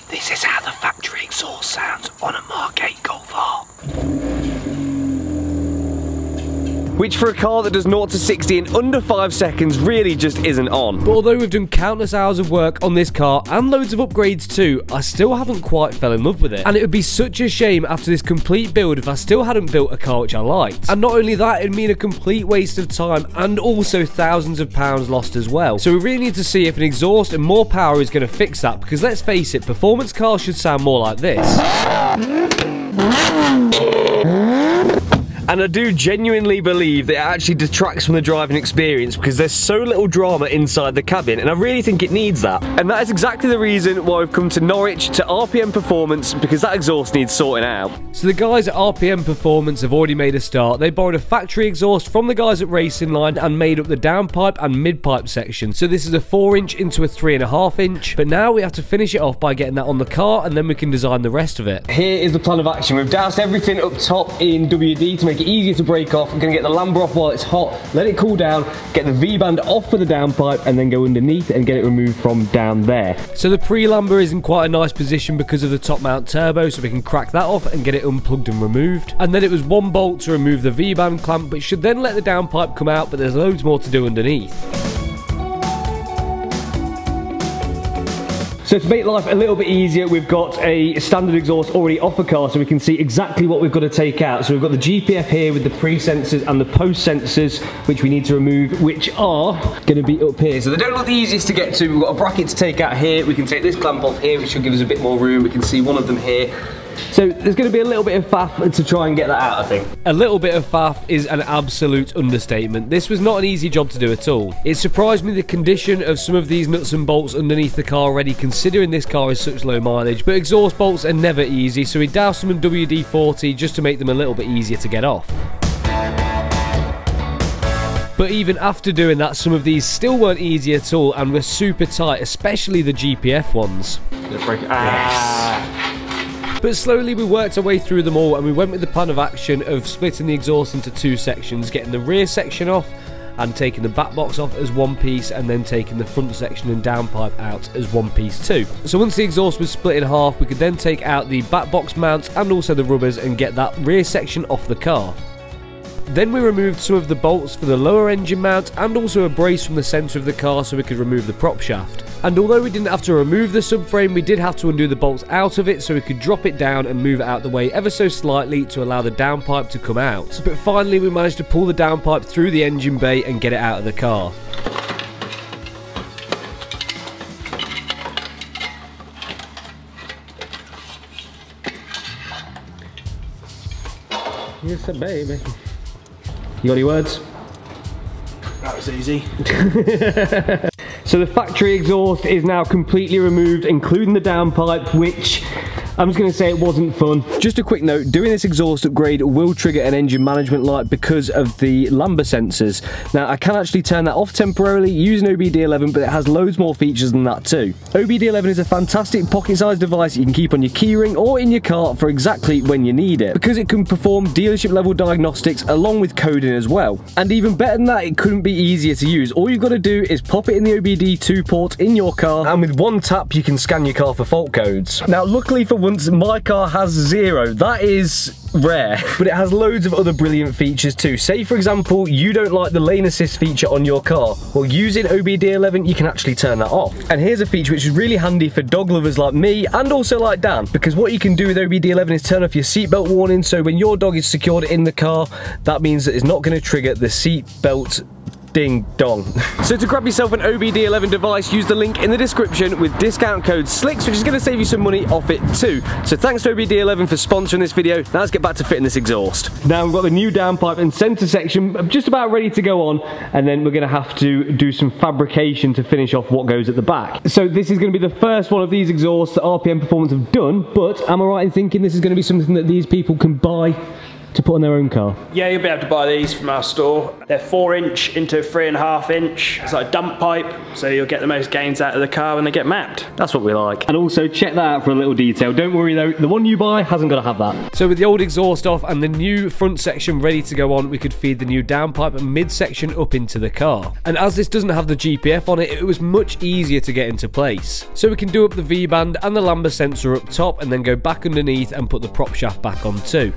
This is how the factory exhaust sounds on a MK8 Golf R. Which for a car that does 0 to 60 in under 5 seconds really just isn't on. But although we've done countless hours of work on this car and loads of upgrades too, I still haven't quite fell in love with it. And it would be such a shame after this complete build if I still hadn't built a car which I liked. And not only that, it'd mean a complete waste of time and also thousands of pounds lost as well. So we really need to see if an exhaust and more power is going to fix that, because let's face it, performance cars should sound more like this. And I do genuinely believe that it actually detracts from the driving experience because there's so little drama inside the cabin, and I really think it needs that. And that is exactly the reason why we've come to Norwich to RPM Performance, because that exhaust needs sorting out. So the guys at RPM Performance have already made a start. They borrowed a factory exhaust from the guys at Racing Line and made up the downpipe and mid-pipe section. So this is a 4-inch into a 3.5 inch, but now we have to finish it off by getting that on the car, and then we can design the rest of it. Here is the plan of action. We've doused everything up top in WD to make it easier to break off. We're going to get the lamber off while it's hot, let it cool down, get the V-band off for the downpipe, and then go underneath and get it removed from down there. So the pre-lamber is in quite a nice position because of the top mount turbo, so we can crack that off and get it unplugged and removed. And then it was 1 bolt to remove the V-band clamp, but should then let the downpipe come out, but there's loads more to do underneath. So to make life a little bit easier, we've got a standard exhaust already off the car, so we can see exactly what we've got to take out. So we've got the GPF here with the pre-sensors and the post-sensors, which we need to remove, which are going to be up here. So they don't look the easiest to get to. We've got a bracket to take out here. We can take this clamp off here, which should give us a bit more room. We can see one of them here. So there's going to be a little bit of faff to try and get that out, I think. A little bit of faff is an absolute understatement. This was not an easy job to do at all. It surprised me the condition of some of these nuts and bolts underneath the car already, considering this car is such low mileage. But exhaust bolts are never easy, so we doused them in WD-40 just to make them a little bit easier to get off. But even after doing that, some of these still weren't easy at all and were super tight, especially the GPF ones. Break it. But slowly we worked our way through them all, and we went with the plan of action of splitting the exhaust into 2 sections, getting the rear section off and taking the back box off as one piece, and then taking the front section and downpipe out as one piece too. So once the exhaust was split in half, we could then take out the back box mounts and also the rubbers and get that rear section off the car. Then we removed some of the bolts for the lower engine mount and also a brace from the centre of the car so we could remove the prop shaft. And although we didn't have to remove the subframe, we did have to undo the bolts out of it so we could drop it down and move it out the way ever so slightly to allow the downpipe to come out. But finally we managed to pull the downpipe through the engine bay and get it out of the car. Yes, baby. You got any words? That was easy. So the factory exhaust is now completely removed, including the downpipe, which I'm just going to say it wasn't fun. Just a quick note, doing this exhaust upgrade will trigger an engine management light because of the lamber sensors. Now I can actually turn that off temporarily using OBD11, but it has loads more features than that too. OBD11 is a fantastic pocket-sized device you can keep on your keyring or in your car for exactly when you need it, because it can perform dealership level diagnostics along with coding as well. And even better than that, it couldn't be easier to use. All you've got to do is pop it in the OBD2 port in your car, and with one tap you can scan your car for fault codes. Now luckily for once, my car has 0. That is rare, but it has loads of other brilliant features too. Say for example you don't like the lane assist feature on your car, well using OBD11 you can actually turn that off. And here's a feature which is really handy for dog lovers like me and also like Dan, because what you can do with OBD11 is turn off your seatbelt warning, so when your dog is secured in the car, that means that it's not going to trigger the seatbelt ding dong. So to grab yourself an OBD11 device, use the link in the description with discount code SLIX, which is going to save you some money off it too. So thanks to OBD11 for sponsoring this video. Now let's get back to fitting this exhaust. Now we've got the new downpipe and centre section just about ready to go on, and then we're going to have to do some fabrication to finish off what goes at the back. So this is going to be the first one of these exhausts that RPM Performance have done, but am I right in thinking this is going to be something that these people can buy to put on their own car? Yeah, you'll be able to buy these from our store. They're 4" into 3.5 inch. It's like a dump pipe, so you'll get the most gains out of the car when they get mapped. That's what we like. And also check that out for a little detail. Don't worry though, the one you buy hasn't got to have that. So with the old exhaust off and the new front section ready to go on, we could feed the new downpipe and mid-section up into the car. And as this doesn't have the GPF on it, it was much easier to get into place. So we can do up the V-band and the lambda sensor up top and then go back underneath and put the prop shaft back on too.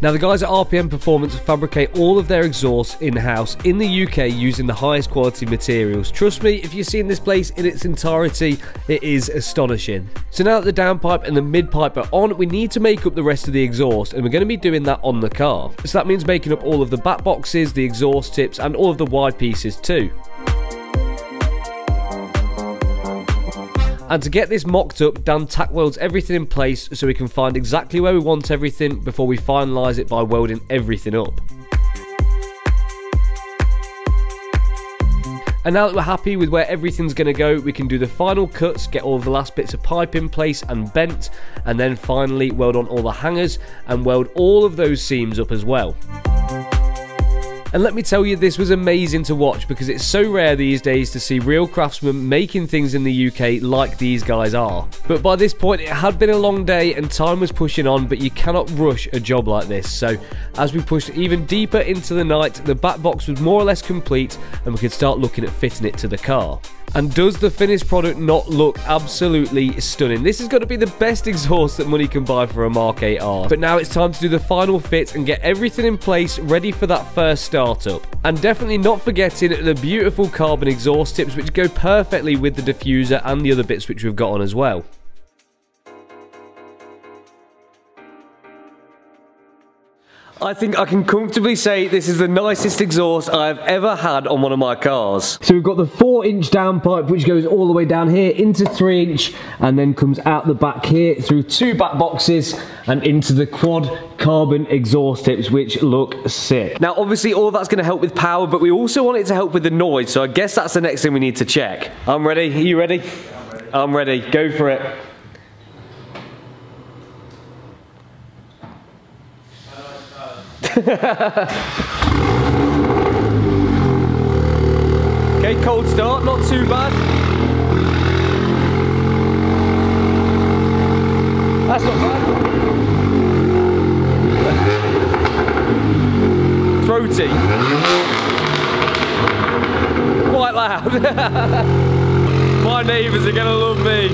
Now the guys at RPM Performance fabricate all of their exhausts in-house in the UK using the highest quality materials. Trust me, if you're seeing this place in its entirety, it is astonishing. So now that the downpipe and the mid-pipe are on, we need to make up the rest of the exhaust, and we're going to be doing that on the car. So that means making up all of the back boxes, the exhaust tips, and all of the wide pieces too. And to get this mocked up, Dan tack welds everything in place so we can find exactly where we want everything before we finalise it by welding everything up. And now that we're happy with where everything's going to go, we can do the final cuts, get all of the last bits of pipe in place and bent, and then finally weld on all the hangers and weld all of those seams up as well. And let me tell you, this was amazing to watch because it's so rare these days to see real craftsmen making things in the UK like these guys are. But by this point it had been a long day and time was pushing on, but you cannot rush a job like this. So as we pushed even deeper into the night, the back box was more or less complete and we could start looking at fitting it to the car. And does the finished product not look absolutely stunning? This is going to be the best exhaust that money can buy for a MK8 R. But now it's time to do the final fit and get everything in place ready for that first startup. And definitely not forgetting the beautiful carbon exhaust tips which go perfectly with the diffuser and the other bits which we've got on as well. I think I can comfortably say this is the nicest exhaust I've ever had on one of my cars. So we've got the 4-inch downpipe which goes all the way down here into 3-inch and then comes out the back here through 2 back boxes and into the quad carbon exhaust tips which look sick. Now obviously all of that's going to help with power, but we also want it to help with the noise, so I guess that's the next thing we need to check. I'm ready. Are you ready? I'm ready. Go for it. Okay, cold start, not too bad. That's not bad. Throaty. Quite loud. My neighbours are gonna love me.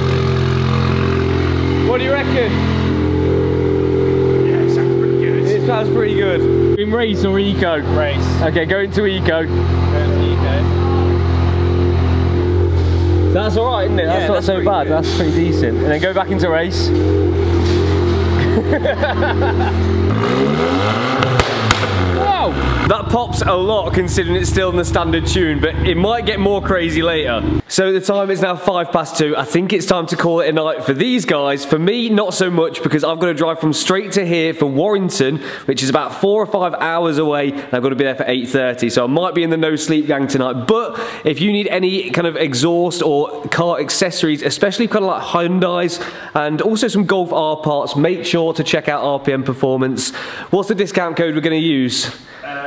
What do you reckon? Sounds pretty good. In race or eco? Race. Okay, go into eco. Go into eco. That's alright, isn't it? That's not so bad. Good. That's pretty decent. And then go back into race. Whoa! That pops a lot considering it's still in the standard tune, but it might get more crazy later. So the time is now 2:05. I think it's time to call it a night for these guys. For me, not so much, because I've got to drive from straight to here for Warrington, which is about 4 or 5 hours away, and I've got to be there for 8:30. So I might be in the no sleep gang tonight. But if you need any kind of exhaust or car accessories, especially kind of like Hyundai's and also some Golf R parts, make sure to check out RPM Performance. What's the discount code we're going to use?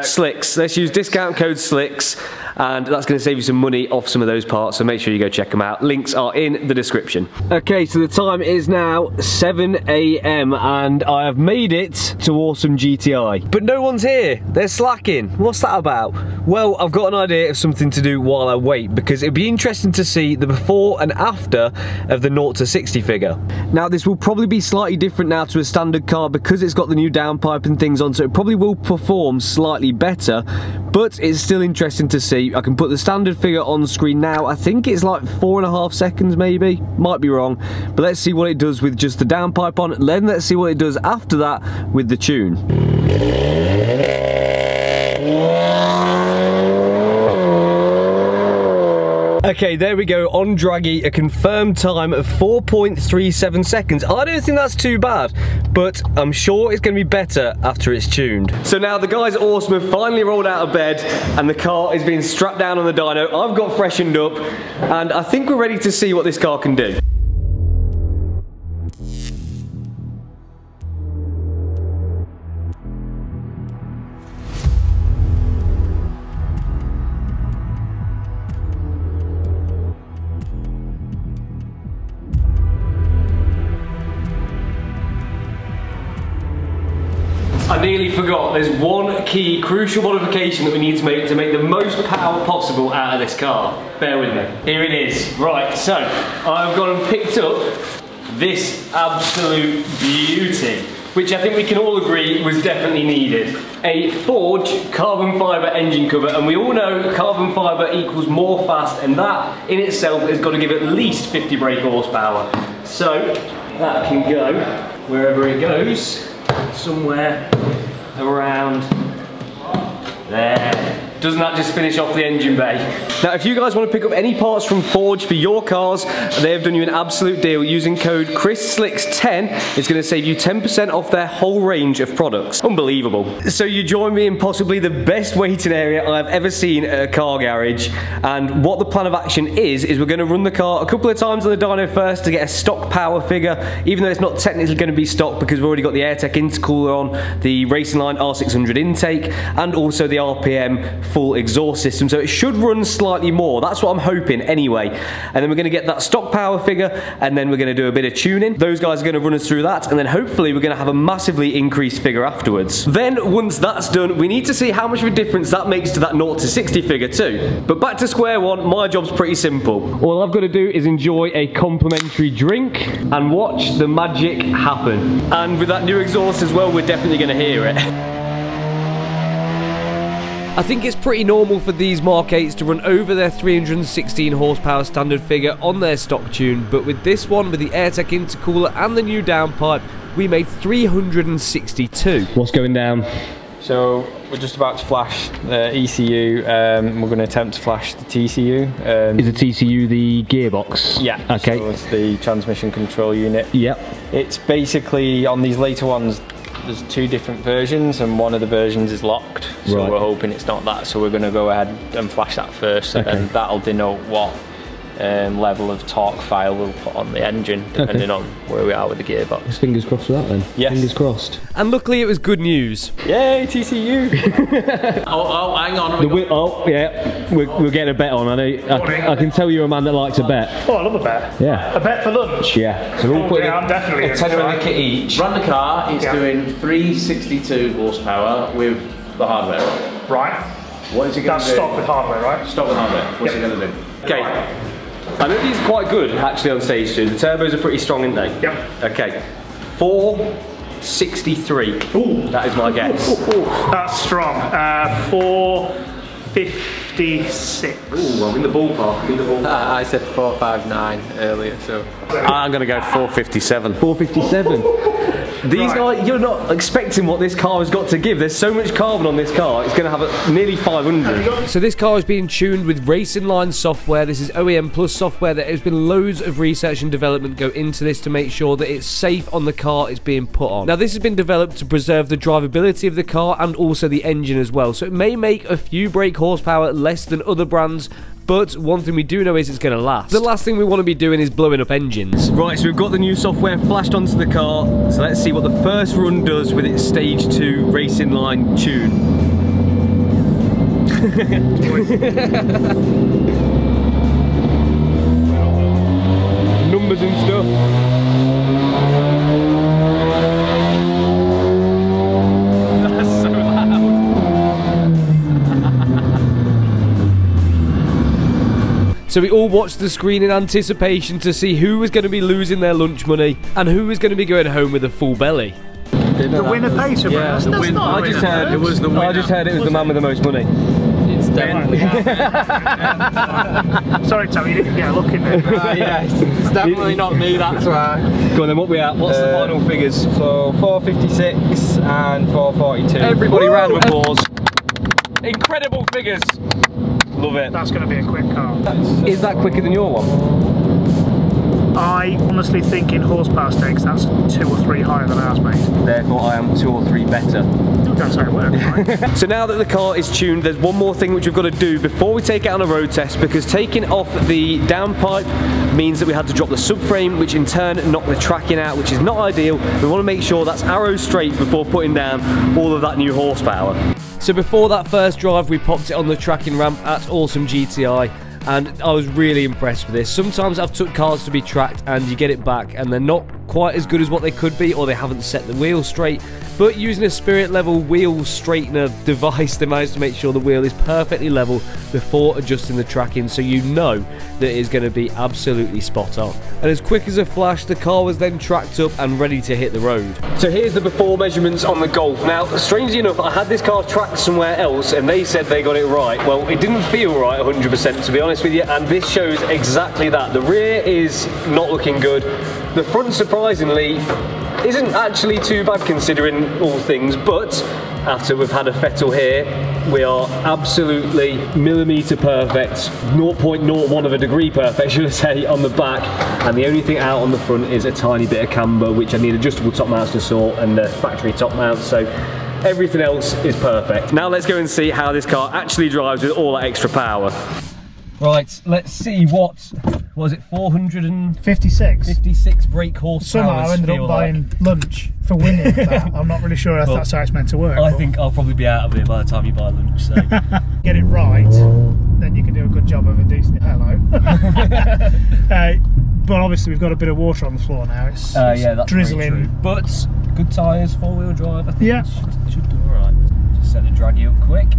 Slicks. Let's use discount code Slicks, and that's going to save you some money off some of those parts, so make sure you go check them out. Links are in the description. Okay, so the time is now 7 AM and I have made it to Awesome GTI. But no one's here. They're slacking. What's that about? Well, I've got an idea of something to do while I wait, because it'd be interesting to see the before and after of the 0 to 60 figure. Now, this will probably be slightly different now to a standard car because it's got the new downpipe and things on, so it probably will perform slightly better, but it's still interesting to see. I can put the standard figure on screen now. I think it's like 4.5 seconds maybe, might be wrong, but let's see what it does with just the downpipe on. Then let's see what it does after that with the tune. Okay, there we go, on Draggy, a confirmed time of 4.37 seconds. I don't think that's too bad, but I'm sure it's going to be better after it's tuned. So now the guys at Awesome have finally rolled out of bed and the car is being strapped down on the dyno. I've got freshened up and I think we're ready to see what this car can do. nearly forgot. There's one key, crucial modification that we need to make the most power possible out of this car. Bear with me. Here it is. Right, so I've gone and picked up this absolute beauty, which I think we can all agree was definitely needed. A Forge carbon fibre engine cover, and we all know carbon fibre equals more fast, and that in itself has got to give at least 50 brake horsepower. So that can go wherever it goes, somewhere around there. Doesn't that just finish off the engine bay? Now, if you guys want to pick up any parts from Forge for your cars, they have done you an absolute deal. Using code CHRISSLIX10, it's going to save you 10% off their whole range of products. Unbelievable. So you join me in possibly the best waiting area I've ever seen at a car garage. And what the plan of action is we're going to run the car a couple of times on the dyno first to get a stock power figure, even though it's not technically going to be stock because we've already got the AirTech intercooler on, the Racing Line R600 intake, and also the RPM full exhaust system, so it should run slightly more. That's what I'm hoping anyway. And then we're going to get that stock power figure, and then we're going to do a bit of tuning. Those guys are going to run us through that, and then hopefully we're going to have a massively increased figure afterwards. Then once that's done, we need to see how much of a difference that makes to that 0 to 60 figure too. But back to square one, my job's pretty simple. All I've got to do is enjoy a complimentary drink and watch the magic happen. And with that new exhaust as well, we're definitely going to hear it. I think it's pretty normal for these Mark 8s to run over their 316 horsepower standard figure on their stock tune, but with this one, with the AirTech intercooler and the new downpipe, we made 362. What's going down? So we're just about to flash the ECU, we're going to attempt to flash the TCU. Is the TCU the gearbox? Yeah, okay. So it's the transmission control unit. Yep. It's basically, on these later ones, there's 2 different versions, and one of the versions is locked, so right. We're hoping it's not that, so we're going to go ahead and flash that first, and then that'll denote what level of torque file we'll put on the engine, depending on where we are with the gearbox. Fingers crossed for that then. Yes. Fingers crossed. And luckily it was good news. Yay, TCU! oh, hang on. Oh, yeah, we're getting a bet on. I can tell you're a man that likes a bet. Oh, I love a bet. Yeah. A bet for lunch? Yeah. So we're all putting I'm definitely a tenner in the kit each. Run the car, it's doing 362 horsepower with the hardware on. Right. What is it going to do? That's stock with hardware, right? Stock with hardware. What's it going to do? Okay. I know these are quite good actually on stage 2. The turbos are pretty strong, aren't they? Yep. Okay. 463. Ooh. That is my guess. Ooh. That's strong. 456. Ooh, I'm in the ballpark. I said 459 earlier, so I'm going to go 457. 457. These guys, you're not expecting what this car has got to give. There's so much carbon on this car, it's going to have nearly 500. So this car is being tuned with Racing Line software. This is OEM Plus software. There has been loads of research and development go into this to make sure that it's safe on the car it's being put on. Now this has been developed to preserve the drivability of the car and also the engine as well. So it may make a few brake horsepower less than other brands, but one thing we do know is it's going to last. The last thing we want to be doing is blowing up engines. Right, so we've got the new software flashed onto the car, so let's see what the first run does with its stage 2 Racing Line tune. Numbers and stuff. That's so loud. So we all watched the screen in anticipation to see who was going to be losing their lunch money and who was going to be going home with a full belly. The winner pays for yeah, that's not I just heard it was the winner. I just heard it was the man with the most money. it's definitely... Sorry Tommy, you didn't get a look in there. yeah, it's definitely not me, that's why. Go on then, what we at? What's the final figures? So 456 and 442. Everybody, round of applause. Incredible figures. Love it. That's going to be a quick car. Is that quicker than your one? I honestly think in horsepower stakes that's 2 or 3 higher than ours, mate. Therefore I am 2 or 3 better. That's how it works, right? So now that the car is tuned, there's one more thing which we've got to do before we take it on a road test, because taking off the downpipe means that we had to drop the subframe, which in turn knocked the tracking out, which is not ideal. We want to make sure that's arrow straight before putting down all of that new horsepower. So before that first drive, we popped it on the tracking ramp at Awesome GTI, and I was really impressed with this. Sometimes I've took cars to be tracked and you get it back and they're not quite as good as what they could be, or they haven't set the wheel straight. But using a Spirit level wheel straightener device, they managed to make sure the wheel is perfectly level before adjusting the tracking, so you know that it is going to be absolutely spot on. And as quick as a flash, the car was then tracked up and ready to hit the road. So here's the before measurements on the Golf. Now, strangely enough, I had this car tracked somewhere else and they said they got it right. Well, it didn't feel right 100%, to be honest with you, and this shows exactly that. The rear is not looking good. The front, surprisingly, isn't actually too bad considering all things, but after we've had a fettle here, we are absolutely millimetre perfect, 0.01 of a degree perfect, should I say, on the back, and the only thing out on the front is a tiny bit of camber, which I need adjustable top mounts to sort, and the factory top mounts, so everything else is perfect. Now let's go and see how this car actually drives with all that extra power. Right, let's see what was it, 456 brake horsepower. Somehow I ended up buying lunch for winning that. I'm not really sure if that's how it's meant to work. I think I'll probably be out of here by the time you buy lunch, so. Get it right, then you can do a good job of a decent, hello. But obviously we've got a bit of water on the floor now, it's yeah, that's drizzling. But good tyres, 4-wheel drive, I think. Yeah. Should do alright. Just set the draggy up quick.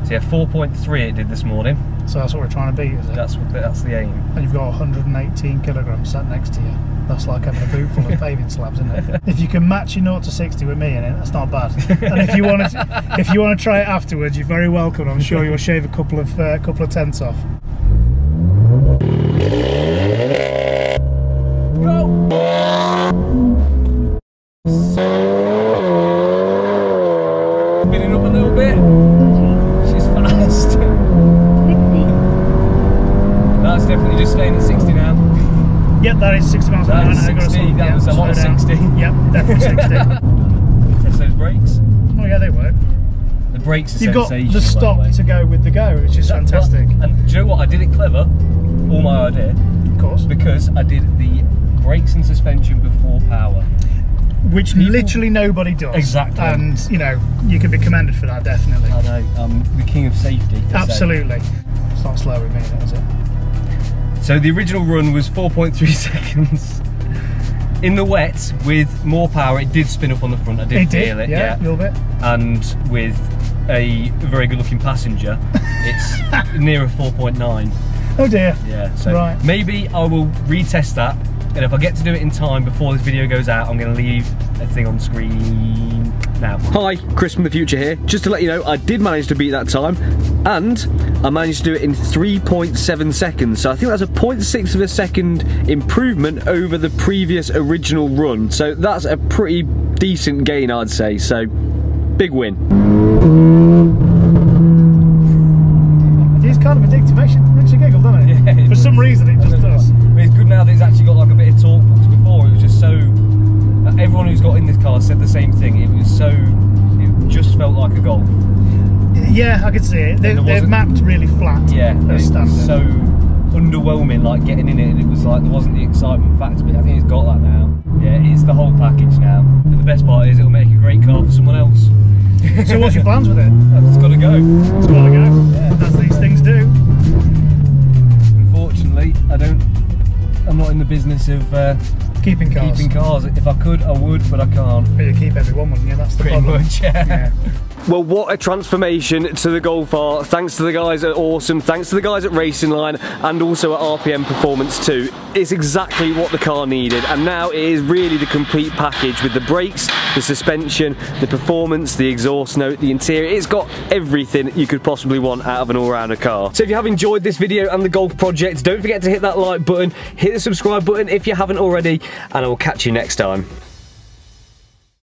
So yeah, 4.3 it did this morning. So that's what we're trying to beat, is it? That's the aim. And you've got 118 kilograms sat next to you. That's like having a boot full of paving slabs, isn't it? If you can match your 0 to 60 with me in it, that's not bad. And if you want to try it afterwards, you're very welcome. I'm sure you'll shave a couple of tenths off. Go! Spinning up a little bit. She's fast. 60. That's definitely just staying at 60 now. Yep, that is 60 miles an hour. That's 60, that was a lot of 60. Yep, definitely 60. Press those brakes. Oh yeah, they work. The brakes are You've got sensational, the stop to go with the go, which is fantastic. And do you know what? I did it clever. All my idea. Of course. Because I did the brakes and suspension before power. Which literally nobody does. Exactly. And, you know, you can be commended for that, definitely. I know, I'm the king of safety. Absolutely. It's not slow with me, is it? So the original run was 4.3 seconds. In the wet, with more power, it did spin up on the front. I did feel it, yeah. A little bit. And with a very good looking passenger, it's nearer 4.9. Oh dear. Yeah, so right. Maybe I will retest that, and if I get to do it in time before this video goes out, I'm going to leave a thing on screen now. Hi, Chris from the future here. Just to let you know, I did manage to beat that time, and I managed to do it in 3.7 seconds. So I think that's a 0.6 of a second improvement over the previous original run. So that's a pretty decent gain, I'd say. So, big win. It's kind of addictive, makes you giggle, doesn't it? Yeah, for some reason it just does. But it's good now that it's actually got like a bit of torque, because before it was just so... Everyone who's got in this car said the same thing. It was so... It just felt like a Golf. Yeah, I could see it. They've mapped really flat. Yeah, it was standard. so underwhelming, like getting in it, and it was like there wasn't the excitement factor, but I think it's got that now. Yeah, it's the whole package now. And the best part is it'll make a great car for someone else. So what's your plans with it? It's got to go. It's got to go. Yeah. As these things do. Unfortunately, I'm not in the business of keeping cars. If I could, I would, but I can't. But you keep everyone, wouldn't you? That's the Pretty problem. much, yeah. Well, what a transformation to the Golf R. Thanks to the guys at Awesome, thanks to the guys at Racing Line, and also at RPM Performance too. It's exactly what the car needed, and now it is really the complete package with the brakes, the suspension, the performance, the exhaust note, the interior. It's got everything you could possibly want out of an all-rounder car. So if you have enjoyed this video and the Golf project, don't forget to hit that like button, hit the subscribe button if you haven't already, and I will catch you next time.